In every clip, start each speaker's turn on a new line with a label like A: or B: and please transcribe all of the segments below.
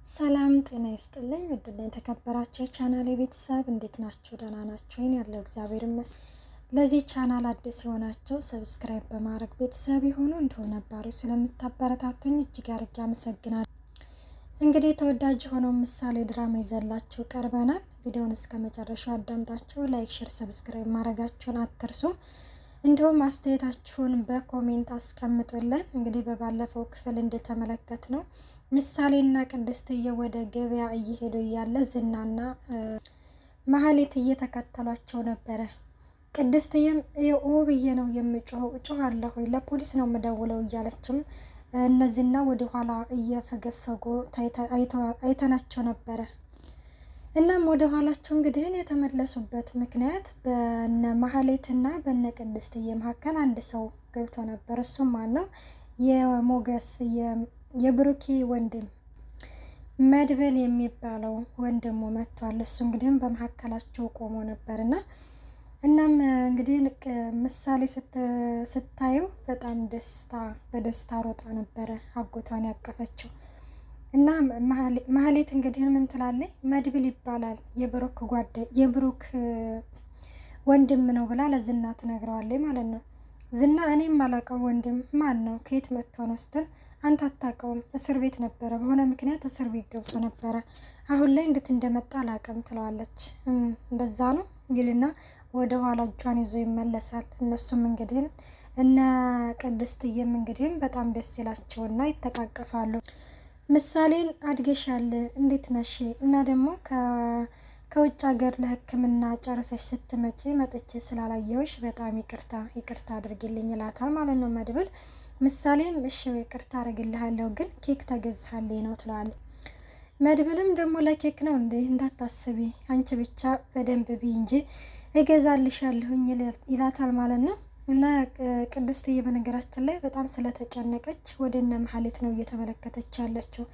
A: ሰላም ጤና ይስጥልኝ ውድና የተከበራችሁ ቻናሌ ቤተሰብ እንዴት ናችሁ? ደህና ናችሁ? ይሄን ያለው እግዚአብሔር ይመስገን። ለዚህ ቻናል አዲስ የሆናችሁ ሰብስክራይብ በማድረግ ቤተሰብ ይሁኑ። እንደሆነ ነባሪ ስለምታበረታቱኝ እጅግ አድርጌ አመሰግናለሁ። እንግዲህ ተወዳጅ የሆነው ምሳሌ ድራማ ይዘላችሁ ቀርበናል። ቪዲዮውን እስከ መጨረሻው አዳምጣችሁ ላይክ፣ ሼር፣ ሰብስክራይብ ማድረጋችሁን አትርሱ። እንዲሁም አስተያየታችሁን በኮሜንት አስቀምጡልን። እንግዲህ በባለፈው ክፍል እንደተመለከት ነው ምሳሌና ቅድስትዬ ወደ ገበያ እየሄዱ እያለ ዝናና ማህሌት እየተከተሏቸው ነበረ። ቅድስትዬም ብዬ ነው የምጮኸው፣ እጮሃለሁ፣ ለፖሊስ ነው የምደውለው እያለችም እነዚህና ወደ ኋላ እየፈገፈጉ አይተናቸው ነበረ። እናም ወደ ኋላቸው እንግዲህ የተመለሱበት ምክንያት በነ ማህሌትና በነ ቅድስትዬ መካከል አንድ ሰው ገብቶ ነበር። እሱም ማነው? የሞገስ የብሩኬ ወንድም መድብል የሚባለው ወንድሙ መጥቷል። እሱ እንግዲህ በመካከላቸው ቆሞ ነበርና እናም እንግዲህ ምሳሌ ስታዩ በጣም በደስታ ሮጣ ነበረ አጎቷን ያቀፈችው። እና ማህሌት እንግዲህ ምን ትላለች? መድብል ይባላል የብሩክ ወንድም ነው ብላ ለዝና ትነግረዋለች ማለት ነው። ዝና እኔም አላውቀው ወንድም ማን ነው ከየት መጥቶ ነው ስትል አንተ አታውቀውም፣ እስር ቤት ነበረ፣ በሆነ ምክንያት እስር ቤት ገብቶ ነበረ፣ አሁን ላይ እንዴት እንደመጣ አላውቅም ትለዋለች። እንደዛ ነው ይልና ወደ ኋላ እጇን ይዞ ይመለሳል። እነሱም እንግዲህ እነ ቅድስትዬም እንግዲህ በጣም ደስ ይላቸውና ይተቃቀፋሉ። ምሳሌን አድገሻል፣ እንዴት ነሽ? እና ደግሞ ከውጭ ሀገር ለሕክምና ጨርሰሽ ስትመጪ መጥቼ ስላላየሁሽ በጣም ይቅርታ አድርጊልኝ ይላታል ማለት ነው መድብል። ምሳሌም እሺ ይቅርታ አደርግልሃለሁ፣ ግን ኬክ ተገዝሃልኝ ነው ትለዋለች። መድብልም ደግሞ ለኬክ ነው እንዴ? እንዳታስቢ አንቺ ብቻ በደንብ ቢ እንጂ እገዛልሻለሁኝ ይላታል ማለት ነው። እና ቅድስትዬ በነገራችን ላይ በጣም ስለተጨነቀች ወደ እነ ማህሌት ነው እየተመለከተች ያለችው።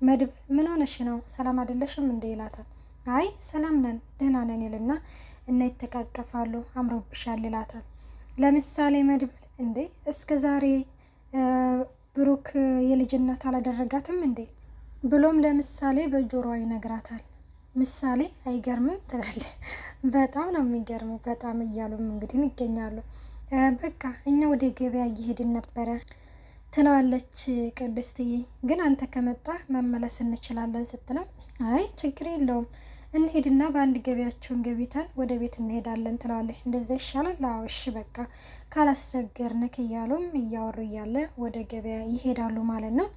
A: መድብል ምን ሆነሽ ነው? ሰላም አይደለሽም እንዴ ይላታል። አይ ሰላም ነን ደህና ነን ይልና እና ይተቃቀፋሉ። አምሮብሻል ይላታል። ለምሳሌ መድብል እንዴ እስከ ዛሬ ብሩክ የልጅነት አላደረጋትም እንዴ ብሎም ለምሳሌ በጆሮዋ ይነግራታል። ምሳሌ አይገርምም ትላለች። በጣም ነው የሚገርመው በጣም እያሉም እንግዲህ ይገኛሉ። በቃ እኛ ወደ ገበያ እየሄድን ነበረ ትለዋለች ቅድስትዬ። ግን አንተ ከመጣ መመለስ እንችላለን ስትለው አይ ችግር የለውም እንሄድና በአንድ ገበያቸውን ገቢተን ወደ ቤት እንሄዳለን ትለዋለች። እንደዛ ይሻላል? አዎ እሺ በቃ ካላስቸገርንክ እያሉም እያወሩ እያለ ወደ ገበያ ይሄዳሉ ማለት ነው።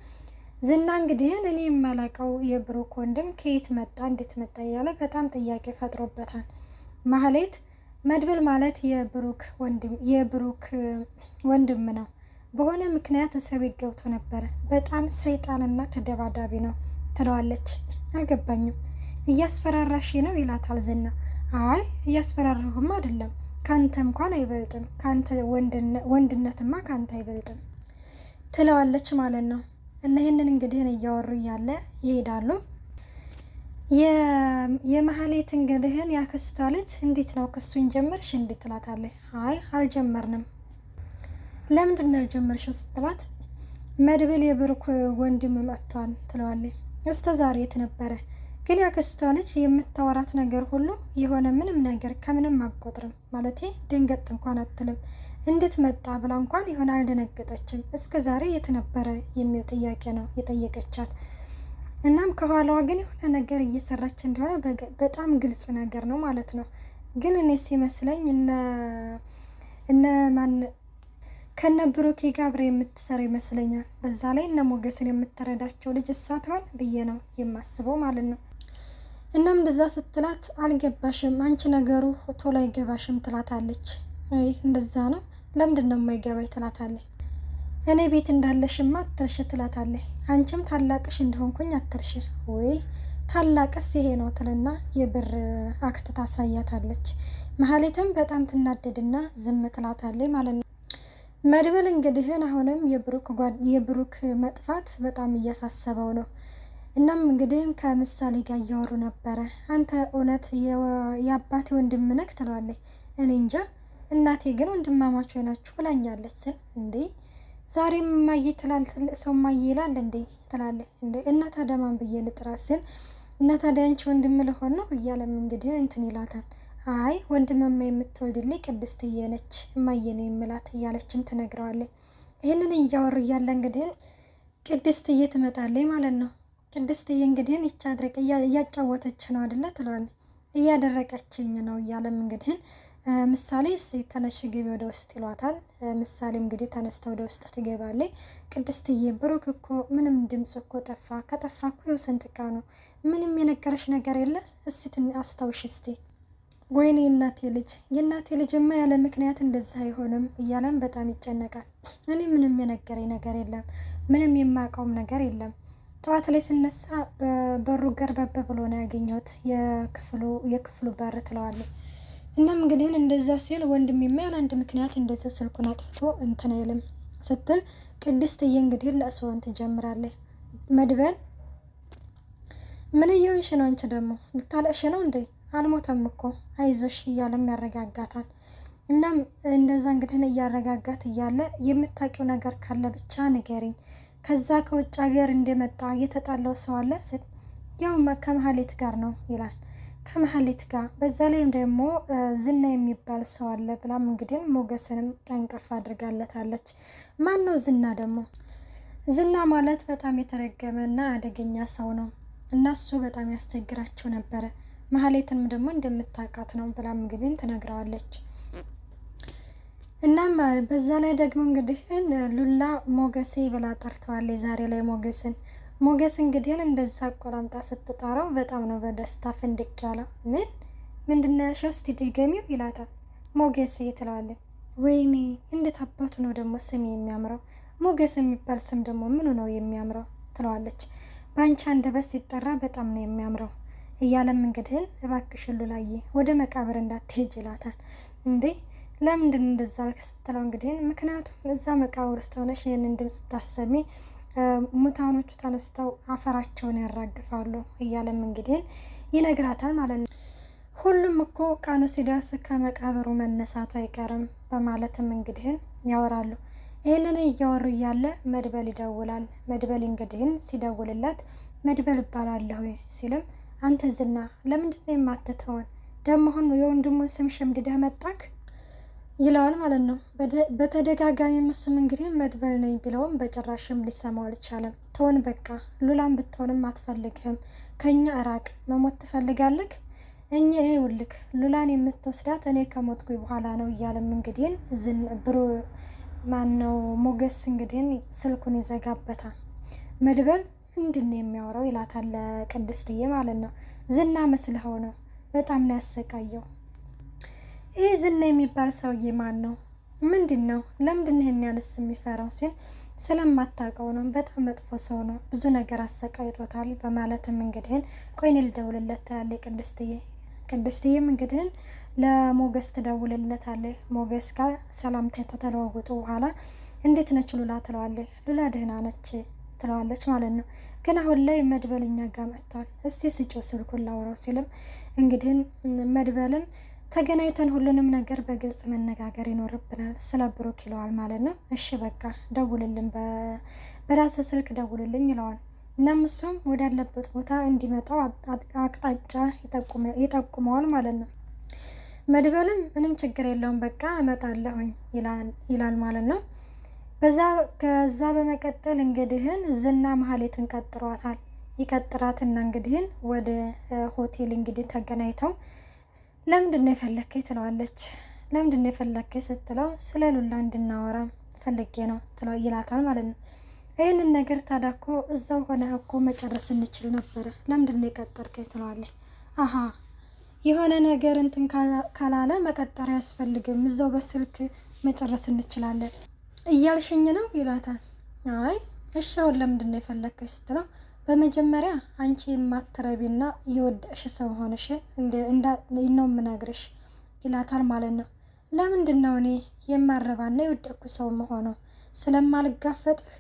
A: ዝና እንግዲህ እኔ የማላውቀው የብሩክ ወንድም ከየት መጣ እንዴት መጣ እያለ በጣም ጥያቄ ፈጥሮበታል። ማህሌት መድብል ማለት የብሩክ ወንድም ነው፣ በሆነ ምክንያት እስር ቤት ገብቶ ነበረ፣ በጣም ሰይጣንና ተደባዳቢ ነው ትለዋለች። አልገባኝም፣ እያስፈራራሽ ነው ይላታል ዝና። አይ እያስፈራራሁም አይደለም፣ ካንተ እንኳን አይበልጥም፣ ካንተ ወንድነትማ ካንተ አይበልጥም ትለዋለች ማለት ነው። እና ይህንን እንግዲህ እያወሩ እያለ ይሄዳሉ። የማህሌት እንግዲህን ያክስቷ ልጅ እንዴት ነው ክሱን ጀመርሽ እንዴት ትላታለች። አይ አልጀመርንም። ለምንድን ነው ያልጀመርሽው ስትላት መድብል የብሩክ ወንድም መጥቷል ትለዋለች። እስከ ዛሬ የት ነበረ? ግን ያክስቷ ልጅ የምታወራት ነገር ሁሉ የሆነ ምንም ነገር ከምንም አቆጥርም፣ ማለቴ ደንገጥ እንኳን አትልም። እንዴት መጣ ብላ እንኳን የሆነ አልደነገጠችም። እስከ ዛሬ የት ነበረ የሚል ጥያቄ ነው የጠየቀቻት። እናም ከኋላዋ ግን የሆነ ነገር እየሰራች እንደሆነ በጣም ግልጽ ነገር ነው ማለት ነው። ግን እኔ ሲመስለኝ ከነ ብሩኬ ጋር አብሬ የምትሰራ ይመስለኛል። በዛ ላይ እነ ሞገስን የምትረዳቸው ልጅ እሷ ትሆን ብዬ ነው የማስበው ማለት ነው። እናም እንደዛ ስትላት አልገባሽም አንቺ ነገሩ ቶሎ አይገባሽም ትላታለች። እንደዛ ነው ለምንድን ነው የማይገባኝ ትላታለች። እኔ ቤት እንዳለሽማ አትርሽ ትላታለች። አንቺም ታላቅሽ እንደሆንኩኝ አትርሽ። ወይ ታላቅስ ይሄ ነው ትልና የብር አክት ታሳያታለች። ማህሌትም በጣም ትናደድና ዝም ትላታለች ማለት ነው። መድብል እንግዲህን አሁንም የብሩክ መጥፋት በጣም እያሳሰበው ነው። እናም እንግዲህ ከምሳሌ ጋር እያወሩ ነበረ። አንተ እውነት የአባቴ ወንድም ነህ ትለዋለች። እኔ እንጃ እናቴ ግን ወንድማማቾች ናችሁ ብላኛለች ስል እንዴ ዛሬም እማዬ ትላል ትልቅ ሰው እማዬ ይላል እንዴ ትላለች እንዴ እና ታዲያ ማን ብዬ ልጥራት ሲል እና ታዲያ አንቺ ወንድም ልሆን ነው እያለም እንግዲህ እንትን ይላታል። አይ ወንድምማ የምትወልድልኝ ቅድስትዬ ነች እማዬ ነው የምላት እያለችም ትነግረዋለች። ይህንን እያወሩ እያለ እንግዲህ ቅድስትዬ ትመጣለች ማለት ነው። ቅድስትዬ እንግዲህ ይቻ አድርቅ እያጫወተች ነው አይደለ ትለዋለች። እያደረቀችኝ ነው እያለም እንግዲህ ምሳሌ ተነሽ ግቢ ወደ ውስጥ ይሏታል። ምሳሌ እንግዲህ ተነስተ ወደ ውስጥ ትገባለች። ቅድስትዬ ብሩክ እኮ ምንም ድምፅ እኮ ጠፋ፣ ከጠፋ እኮ ይኸው ስንት ቀኑ ነው፣ ምንም የነገረሽ ነገር የለ እስቲ አስታውሽ እስቲ። ወይኔ የእናቴ ልጅማ ያለ ምክንያት እንደዚህ አይሆንም እያለም በጣም ይጨነቃል። እኔ ምንም የነገረኝ ነገር የለም፣ ምንም የማውቀውም ነገር የለም። ጠዋት ላይ ስነሳ በበሩ ገርበብ ብሎ ነው ያገኘሁት የክፍሉ በር ትለዋለች። እናም እንግዲህ እንደዛ ሲል ወንድሜማ ያለ አንድ ምክንያት እንደዛ ስልኩን አጥፍቶ እንትን አይልም ስትል ቅድስትዬ እንግዲህ ለእሷን ትጀምራለች። መድበል ምን እየሆንሽ ነው አንቺ ደግሞ ልታለቅሽ ነው እንዴ? አልሞተም እኮ አይዞሽ እያለም ያረጋጋታል። እናም እንደዛ እንግዲህ እያረጋጋት እያለ የምታውቂው ነገር ካለ ብቻ ንገሪኝ፣ ከዛ ከውጭ ሀገር እንደመጣ እየተጣለው ሰው አለ ያው ከመሀሌት ጋር ነው ይላል። ከመሀሌት ጋር በዛ ላይም ደግሞ ዝና የሚባል ሰው አለ ብላም እንግዲህ ሞገስንም ጠንቀፍ አድርጋለታለች። ማን ነው ዝና ደግሞ? ዝና ማለት በጣም የተረገመና አደገኛ ሰው ነው እና እሱ በጣም ያስቸግራቸው ነበረ። መሀሌትንም ደግሞ እንደምታውቃት ነው ብላም እንግዲህ ትነግረዋለች። እናም በዛ ላይ ደግሞ እንግዲህ ሉላ ሞገሴ ብላ ጠርተዋለች ዛሬ ላይ ሞገስ እንግዲህ እንደዛ አቆላምጣ ስትጠራው በጣም ነው በደስታ ፍንድቅ ያለው። ምንድን ነው ያልሽው እስቲ ድገሚው ይላታል። ሞገሴ ትለዋለች። ወይኔ እንዴት አባቱ ነው ደግሞ ስም የሚያምረው፣ ሞገስ የሚባል ስም ደግሞ ምኑ ነው የሚያምረው ትለዋለች። በአንቺ አንደበት ሲጠራ በጣም ነው የሚያምረው እያለም እንግዲህ እባክሽ ሉላዬ ወደ መቃብር እንዳትሄጅ ይላታል። እንዴ ለምንድን እንደዛ ስትለው እንግዲህ ምክንያቱም እዛ መቃብር ውስጥ ሆነሽ ይህንን ድምፅ ታሰሚ ሙታኖቹ ተነስተው አፈራቸውን ያራግፋሉ እያለም እንግዲህ ይነግራታል ማለት ነው። ሁሉም እኮ ቀኑ ሲደርስ ከመቃብሩ መነሳቱ አይቀርም በማለትም እንግዲህ ያወራሉ። ይህንን እያወሩ እያለ መድበል ይደውላል። መድበል እንግዲህ ሲደውልላት መድበል እባላለሁ ሲልም አንተ ዝና ለምንድን ነው የማትተውን ደግሞ አሁን የወንድሙን ስም ሸምድደህ መጣክ ይለዋል ማለት ነው። በተደጋጋሚ ምስም እንግዲህ መድበል ነኝ ብለውም በጭራሽም ሊሰማው አልቻለም። ተውን በቃ ሉላን ብትሆንም አትፈልግህም፣ ከኛ እራቅ፣ መሞት ትፈልጋለህ? እኛ ይኸውልህ ሉላን የምትወስዳት እኔ ከሞትኩኝ በኋላ ነው እያለም እንግዲህ ማነው ሞገስ እንግዲህ ስልኩን ይዘጋበታል። መድበል ምንድን ነው የሚያወራው ይላታል ለቅድስትዬ ማለት ነው። ዝና መስልኸው ነው፣ በጣም ነው ያሰቃየው። ይሄ ዝና የሚባል ሰውዬ ማን ነው? ምንድን ነው? ለምንድን ይሄን ያንስ የሚፈራው ሲል ስለማታውቀው ነው፣ በጣም መጥፎ ሰው ነው፣ ብዙ ነገር አሰቃይቶታል በማለትም እንግዲህ ቆይኔ ልደውልለት ትላለች ቅድስትዬም እንግዲህ ለሞገስ ትደውልለታለች። ሞገስ ጋር ሰላምታ ከተለዋወጡ በኋላ እንዴት ነች ሉላ ትለዋለች። ሉላ ደህና ነች ትለዋለች ማለት ነው። ግን አሁን ላይ መድበልኛ ጋር መጥቷል፣ እስቲ ስጪው ስልኩን ላውራው ሲልም እንግዲህ መድበልም ተገናኝተን ሁሉንም ነገር በግልጽ መነጋገር ይኖርብናል ስለ ብሩክ ይለዋል ማለት ነው። እሺ በቃ ደውልልን፣ በራስ ስልክ ደውልልኝ ይለዋል። እናም እሱም ወዳለበት ቦታ እንዲመጣው አቅጣጫ ይጠቁመዋል ማለት ነው። መድበልም ምንም ችግር የለውም በቃ እመጣለሁኝ ይላል ማለት ነው። ከዛ በመቀጠል እንግዲህን ዝና መሀሌትን ይቀጥራትና እንግዲህን ወደ ሆቴል እንግዲህ ተገናኝተው ለምንድን ነው የፈለከኝ ትለዋለች። ለምንድን ነው የፈለከኝ ስትለው ስለ ሉላ እንድናወራ ፈልጌ ነው ይላታል ማለት ነው። ይህንን ነገር ታዲያ እኮ እዛው ሆነህ እኮ መጨረስ እንችል ነበረ፣ ለምንድን ነው የቀጠርከኝ ትለዋለች። አሀ የሆነ ነገር እንትን ካላለ መቀጠር አያስፈልግም፣ እዛው በስልክ መጨረስ እንችላለን እያልሽኝ ነው ይላታል። አይ እሺ አሁን ለምንድን ነው የፈለከኝ ስትለው በመጀመሪያ አንቺ የማትረቢና የወደቅሽ ሰው ሆነሽን ነው የምነግርሽ ይላታል ማለት ነው። ለምንድን ነው እኔ የማረባና የወደቅኩ ሰው መሆነው? ስለማልጋፈጥህ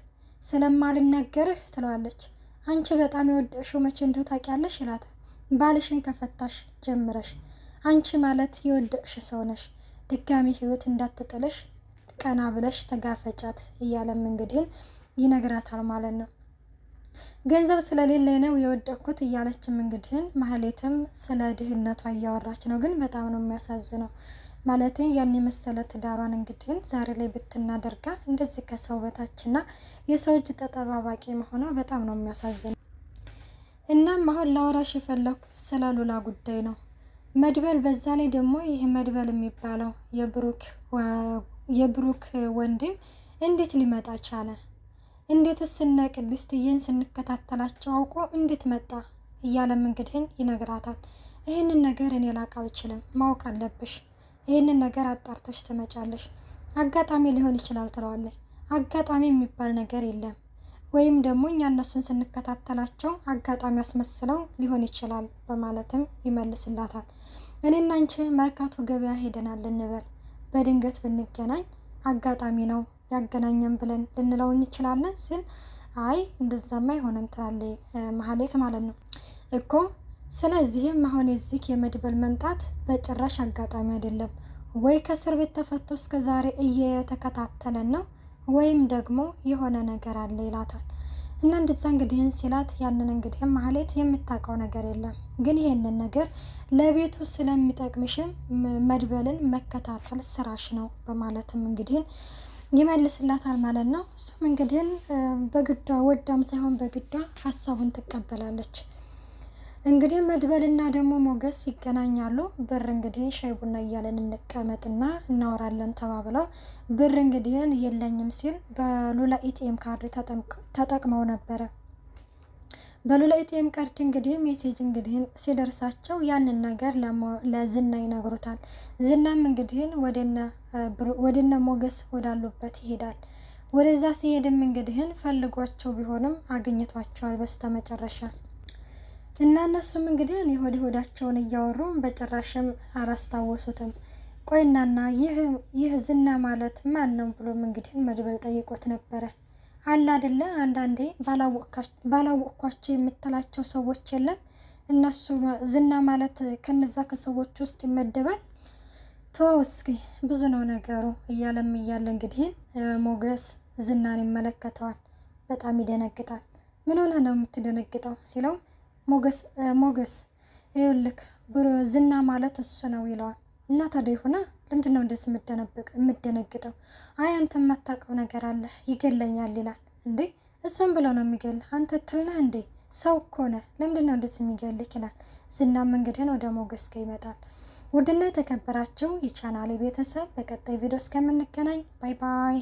A: ስለማልናገርህ ትለዋለች። አንቺ በጣም የወደቅሽው መቼ እንደው ታውቂያለሽ ይላታል። ባልሽን ከፈታሽ ጀምረሽ አንቺ ማለት የወደቅሽ ሰው ነሽ፣ ድጋሚ ህይወት እንዳትጥልሽ ቀና ብለሽ ተጋፈጫት እያለም እንግዲህ ይነግራታል ማለት ነው። ገንዘብ ስለሌለ ነው የወደኩት እያለችም እንግዲህ ማህሌትም ስለ ድህነቷ እያወራች ነው። ግን በጣም ነው የሚያሳዝነው ማለት ያን የመሰለ ትዳሯን እንግዲህ ዛሬ ላይ ብትናደርጋ እንደዚህ ከሰው በታችና የሰው እጅ ተጠባባቂ መሆኗ በጣም ነው የሚያሳዝነው። እናም አሁን ላወራሽ የፈለኩት ስለ ሉላ ጉዳይ ነው። መድበል በዛ ላይ ደግሞ ይህ መድበል የሚባለው የብሩክ ወንድም እንዴት ሊመጣ ቻለ? እንዴትስ እነ ቅድስትዬን ስንከታተላቸው አውቆ እንዴት መጣ? እያለም እንግዲህ ይነግራታል። ይህንን ነገር እኔ ላቅ አልችልም፣ ማወቅ አለብሽ። ይህንን ነገር አጣርተሽ ትመጫለሽ። አጋጣሚ ሊሆን ይችላል ትለዋለች። አጋጣሚ የሚባል ነገር የለም፣ ወይም ደግሞ እኛ እነሱን ስንከታተላቸው አጋጣሚ አስመስለው ሊሆን ይችላል በማለትም ይመልስላታል። እኔና አንቺ መርካቶ ገበያ ሄደናል እንበል፣ በድንገት ብንገናኝ አጋጣሚ ነው ያገናኘን ብለን ልንለው እንችላለን ሲል፣ አይ እንደዛማ አይሆንም ትላለች ማህሌት ማለት ነው እኮ። ስለዚህም አሁን የዚህ የመድበል መምጣት በጭራሽ አጋጣሚ አይደለም። ወይ ከእስር ቤት ተፈቶ እስከ ዛሬ እየተከታተለን ነው፣ ወይም ደግሞ የሆነ ነገር አለ ይላታል። እና እንደዛ እንግዲህን ሲላት ያንን እንግዲህ ማህሌት የምታውቀው ነገር የለም፣ ግን ይሄንን ነገር ለቤቱ ስለሚጠቅምሽም መድበልን መከታተል ስራሽ ነው በማለትም እንግዲህ ይመልስላታል ማለት ነው። እሱም እንግዲህ በግዷ ወዳም ሳይሆን በግዷ ሀሳቡን ትቀበላለች። እንግዲህ መድበልና ደግሞ ሞገስ ይገናኛሉ። ብር እንግዲህ ሻይ ቡና እያለን እንቀመጥና እናወራለን ተባብለው ብር እንግዲህ የለኝም ሲል በሉላ ኢቲኤም ካርድ ተጠቅመው ነበረ። በሉላ ኢቲኤም ካርድ እንግዲህ ሜሴጅ እንግዲህ ሲደርሳቸው ያንን ነገር ለዝና ይነግሩታል። ዝናም እንግዲህ ወደነ ሞገስ ወዳሉበት ይሄዳል። ወደዛ ሲሄድም እንግዲህ ፈልጓቸው ቢሆንም አግኝቷቸዋል በስተመጨረሻ። እና እነሱም እንግዲህ የሆድ ሆዳቸውን እያወሩ በጭራሽም አላስታወሱትም። ቆይናና ይህ ዝና ማለት ማን ነው ብሎም እንግዲህ መድበል ጠይቆት ነበረ። አለ አይደለ አንዳንዴ ባላወቅኳቸው የምትላቸው ሰዎች የለም፣ እነሱ ዝና ማለት ከነዛ ከሰዎች ውስጥ ይመደባል። ተወው እስኪ ብዙ ነው ነገሩ እያለም እያለ እንግዲህ ሞገስ ዝናን ይመለከተዋል። በጣም ይደነግጣል። ምን ሆነ ነው የምትደነግጠው ሲለው ሞገስ ይኸውልህ ዝና ማለት እሱ ነው ይለዋል። እና ታዲያ ይሁና ለምንድነው እንደዚህ የምደነግጠው? አይ አንተ የማታውቀው ነገር አለ ይገለኛል ይላል። እንዴ እሱም ብሎ ነው የሚገልህ አንተ ትልና እንዴ ሰው እኮ ነህ ለምንድነው እንደዚህ የሚገልህ ይላል። ዝናም እንግዲህ ወደ ሞገስ ጋር ይመጣል። ውድና የተከበራችሁ የቻናሌ ቤተሰብ በቀጣይ ቪዲዮ እስከምንገናኝ ባይ ባይ።